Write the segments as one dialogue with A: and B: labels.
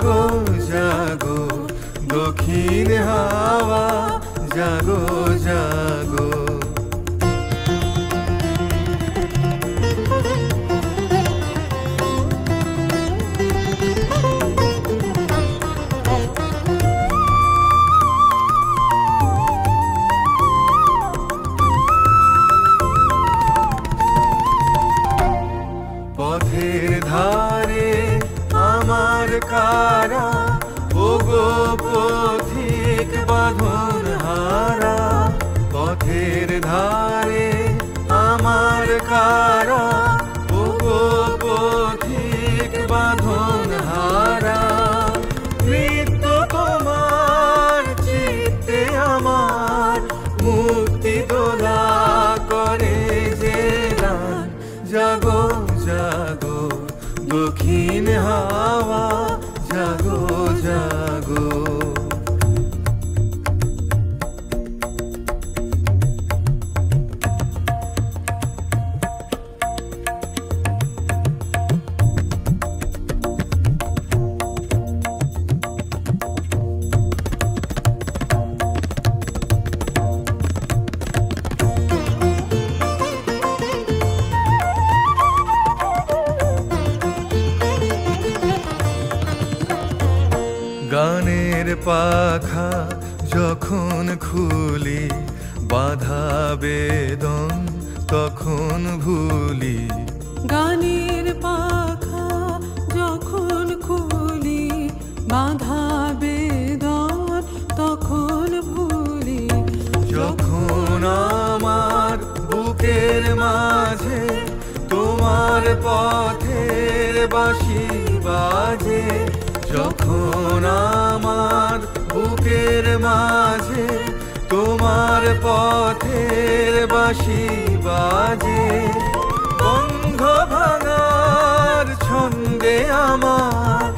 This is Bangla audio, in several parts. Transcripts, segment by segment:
A: জাগো জাগো দক্ষিণ হাওয়া জাগো জাগো। পথের ধারে আমার কারা, ওগো পথিক বাঁধন হারা। পথের ধারে আমার কারা, ওগো পথিক বাঁধন হারা। নৃত্য তোমার চিত্তে আমার, মুক্তি দোলা করে যে গান। জাগো জাগো দক্ষিণ হাওয়া জাগো জাগো। গানের পাখা যখন খুলি, বাধা বেদন তখন ভুলি।
B: গানের পাখা যখন খুলি, বাধা বেদন তখন ভুলি।
A: যখন আমার বুকের মাঝে তোমার পথের বাঁশি বাজে। যখন আমার বুকের মাঝে তোমার পথের বাঁশি বাজে। বন্ধ ভাঙার ছন্দে আমার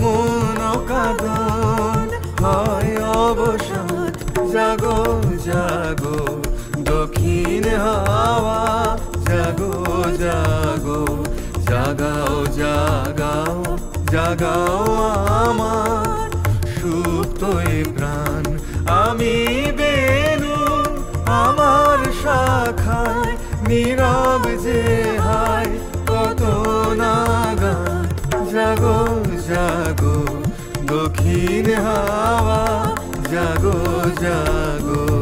A: মন কাঁদন হয় অবসান। জাগো জাগো দক্ষিণ হাওয়া জাগো জাগো। জাগাও জাগাও জাগাও আমার সুপ্ত এ প্রাণ। আমি বেনু আমার শাখায়, নীরব যে হায় কত না গান। জাগো জাগো দক্ষিণ হাওয়া জাগো জাগো।